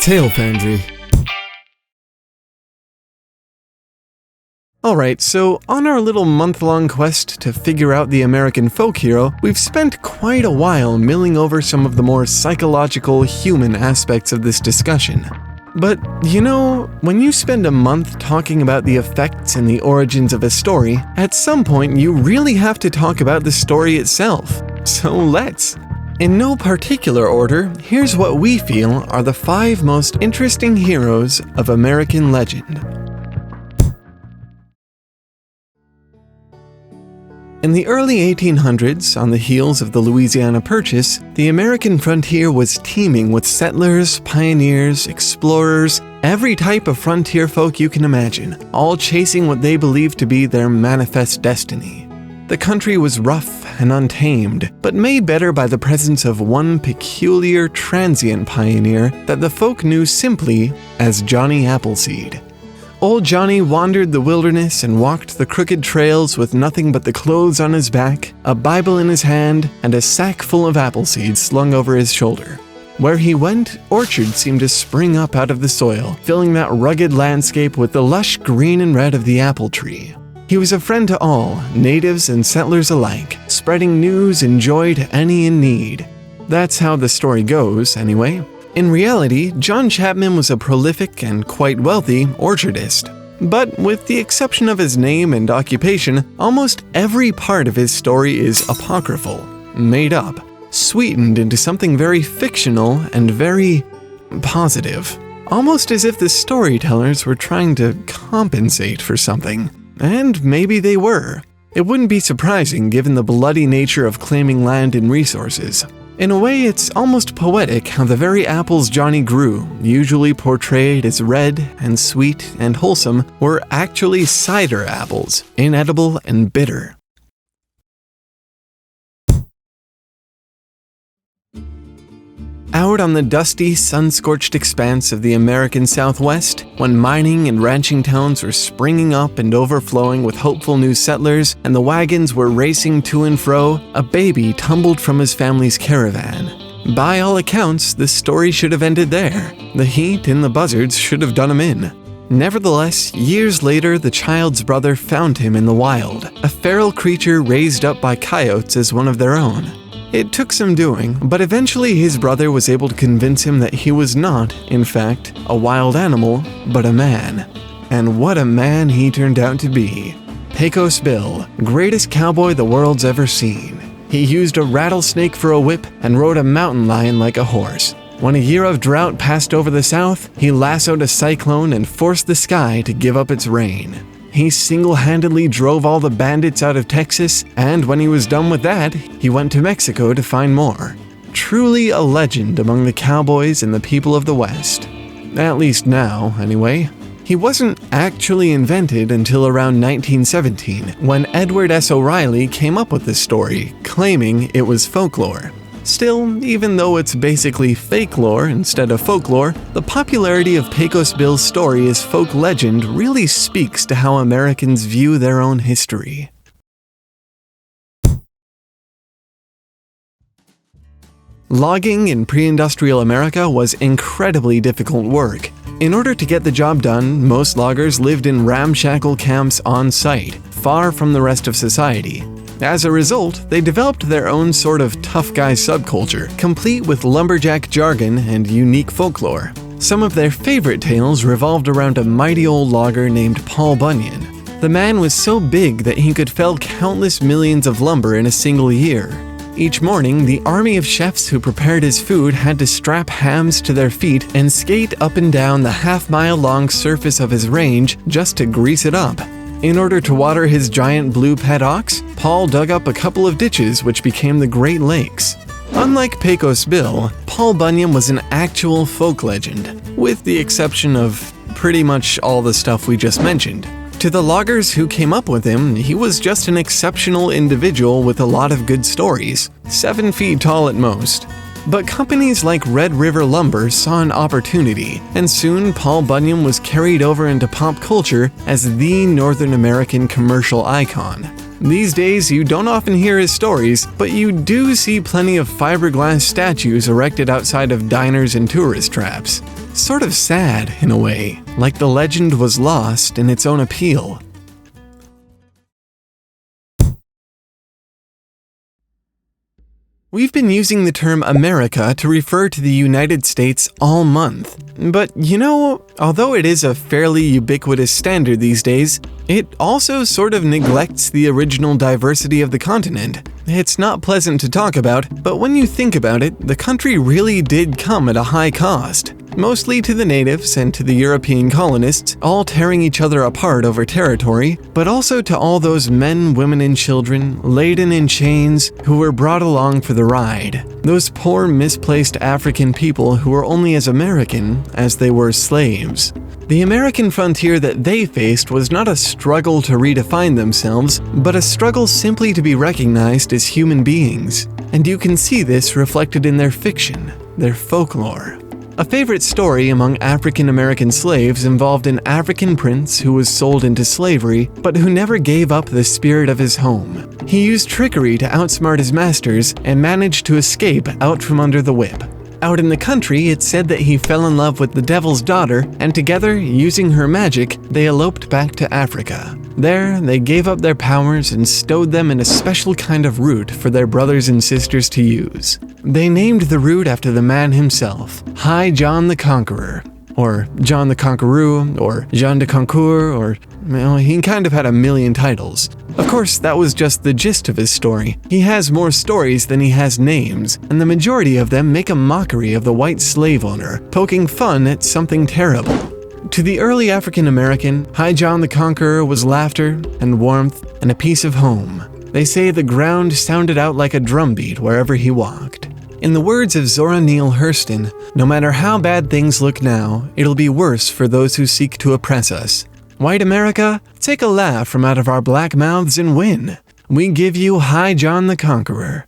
Tale Foundry. Alright, so on our little month-long quest to figure out the American folk hero, we've spent quite a while milling over some of the more psychological, human aspects of this discussion. But, you know, when you spend a month talking about the effects and the origins of a story, at some point you really have to talk about the story itself. So let's. In no particular order, here's what we feel are the 5 most interesting heroes of American legend. In the early 1800s, on the heels of the Louisiana Purchase, the American frontier was teeming with settlers, pioneers, explorers, every type of frontier folk you can imagine, all chasing what they believed to be their manifest destiny. The country was rough and untamed, but made better by the presence of one peculiar, transient pioneer that the folk knew simply as Johnny Appleseed. Old Johnny wandered the wilderness and walked the crooked trails with nothing but the clothes on his back, a Bible in his hand, and a sack full of apple seeds slung over his shoulder. Where he went, orchards seemed to spring up out of the soil, filling that rugged landscape with the lush green and red of the apple tree. He was a friend to all, natives and settlers alike, spreading news and joy to any in need. That's how the story goes, anyway. In reality, John Chapman was a prolific and quite wealthy orchardist. But with the exception of his name and occupation, almost every part of his story is apocryphal, made up, sweetened into something very fictional and very positive. Almost as if the storytellers were trying to compensate for something. And maybe they were. It wouldn't be surprising given the bloody nature of claiming land and resources. In a way, it's almost poetic how the very apples Johnny grew, usually portrayed as red and sweet and wholesome, were actually cider apples, inedible and bitter. Out on the dusty, sun-scorched expanse of the American Southwest, when mining and ranching towns were springing up and overflowing with hopeful new settlers, and the wagons were racing to and fro, a baby tumbled from his family's caravan. By all accounts, the story should have ended there. The heat and the buzzards should have done him in. Nevertheless, years later, the child's brother found him in the wild, a feral creature raised up by coyotes as one of their own. It took some doing, but eventually his brother was able to convince him that he was not, in fact, a wild animal, but a man. And what a man he turned out to be. Pecos Bill, greatest cowboy the world's ever seen. He used a rattlesnake for a whip and rode a mountain lion like a horse. When a year of drought passed over the South, he lassoed a cyclone and forced the sky to give up its rain. He single-handedly drove all the bandits out of Texas, and when he was done with that, he went to Mexico to find more. Truly a legend among the cowboys and the people of the West. At least now, anyway. He wasn't actually invented until around 1917, when Edward S. O'Reilly came up with this story, claiming it was folklore. Still, even though it's basically fake lore instead of folklore, the popularity of Pecos Bill's story as folk legend really speaks to how Americans view their own history. Logging in pre-industrial America was incredibly difficult work. In order to get the job done, most loggers lived in ramshackle camps on site, far from the rest of society. As a result, they developed their own sort of tough guy subculture, complete with lumberjack jargon and unique folklore. Some of their favorite tales revolved around a mighty old logger named Paul Bunyan. The man was so big that he could fell countless millions of lumber in a single year. Each morning, the army of chefs who prepared his food had to strap hams to their feet and skate up and down the half-mile-long surface of his range just to grease it up. In order to water his giant blue pet ox, Paul dug up a couple of ditches which became the Great Lakes. Unlike Pecos Bill, Paul Bunyan was an actual folk legend, with the exception of pretty much all the stuff we just mentioned. To the loggers who came up with him, he was just an exceptional individual with a lot of good stories, 7 feet tall at most. But companies like Red River Lumber saw an opportunity, and soon Paul Bunyan was carried over into pop culture as the Northern American commercial icon. These days, you don't often hear his stories, but you do see plenty of fiberglass statues erected outside of diners and tourist traps. Sort of sad, in a way, like the legend was lost in its own appeal. We've been using the term America to refer to the United States all month. But you know, although it is a fairly ubiquitous standard these days, it also sort of neglects the original diversity of the continent. It's not pleasant to talk about, but when you think about it, the country really did come at a high cost. Mostly to the natives and to the European colonists, all tearing each other apart over territory, but also to all those men, women, and children, laden in chains, who were brought along for the ride. Those poor, misplaced African people who were only as American as they were slaves. The American frontier that they faced was not a struggle to redefine themselves, but a struggle simply to be recognized as human beings. And you can see this reflected in their fiction, their folklore. A favorite story among African American slaves involved an African prince who was sold into slavery, but who never gave up the spirit of his home. He used trickery to outsmart his masters and managed to escape out from under the whip. Out in the country, it's said that he fell in love with the devil's daughter, and together, using her magic, they eloped back to Africa. There, they gave up their powers and stowed them in a special kind of root for their brothers and sisters to use. They named the root after the man himself, High John the Conqueror, or John the Conqueror, or Jean de Conqueror, or, well, he kind of had a million titles. Of course, that was just the gist of his story. He has more stories than he has names, and the majority of them make a mockery of the white slave owner, poking fun at something terrible. To the early African American, High John the Conqueror was laughter and warmth and a piece of home. They say the ground sounded out like a drumbeat wherever he walked. In the words of Zora Neale Hurston, no matter how bad things look now, it'll be worse for those who seek to oppress us. White America, take a laugh from out of our black mouths and win. We give you High John the Conqueror.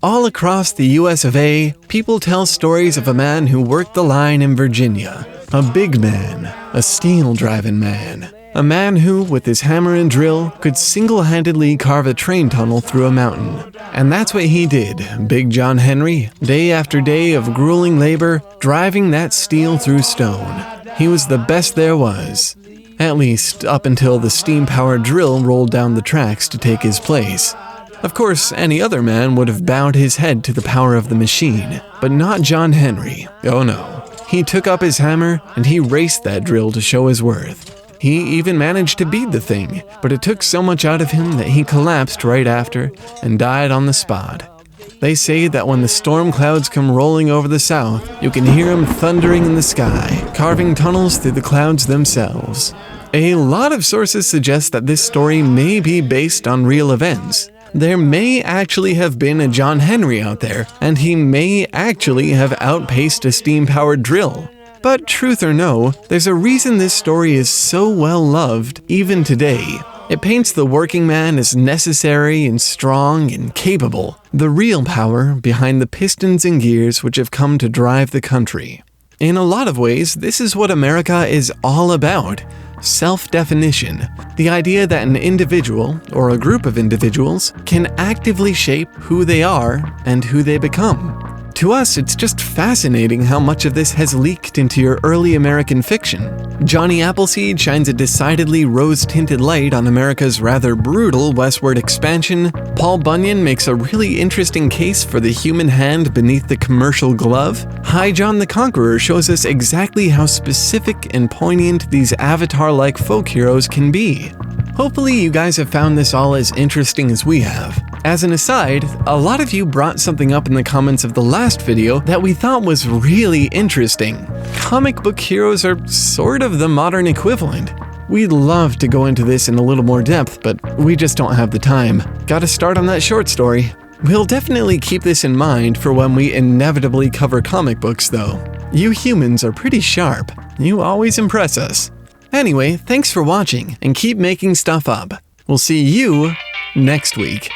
All across the US of A, people tell stories of a man who worked the line in Virginia. A big man, a steel-driving man. A man who, with his hammer and drill, could single-handedly carve a train tunnel through a mountain. And that's what he did, Big John Henry, day after day of grueling labor, driving that steel through stone. He was the best there was. At least, up until the steam-powered drill rolled down the tracks to take his place. Of course, any other man would have bowed his head to the power of the machine, but not John Henry. Oh no. He took up his hammer, and he raced that drill to show his worth. He even managed to beat the thing, but it took so much out of him that he collapsed right after and died on the spot. They say that when the storm clouds come rolling over the south, you can hear him thundering in the sky, carving tunnels through the clouds themselves. A lot of sources suggest that this story may be based on real events. There may actually have been a John Henry out there, and he may actually have outpaced a steam-powered drill. But truth or no, there's a reason this story is so well loved even today. It paints the working man as necessary and strong and capable, the real power behind the pistons and gears which have come to drive the country. In a lot of ways, this is what America is all about. Self-definition. The idea that an individual, or a group of individuals, can actively shape who they are and who they become. To us, it's just fascinating how much of this has leaked into your early American fiction. Johnny Appleseed shines a decidedly rose-tinted light on America's rather brutal westward expansion. Paul Bunyan makes a really interesting case for the human hand beneath the commercial glove. High John the Conqueror shows us exactly how specific and poignant these avatar-like folk heroes can be. Hopefully you guys have found this all as interesting as we have. As an aside, a lot of you brought something up in the comments of the last video that we thought was really interesting. Comic book heroes are sort of the modern equivalent. We'd love to go into this in a little more depth, but we just don't have the time. Gotta start on that short story. We'll definitely keep this in mind for when we inevitably cover comic books though. You humans are pretty sharp. You always impress us. Anyway, thanks for watching and keep making stuff up. We'll see you next week.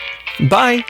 Bye!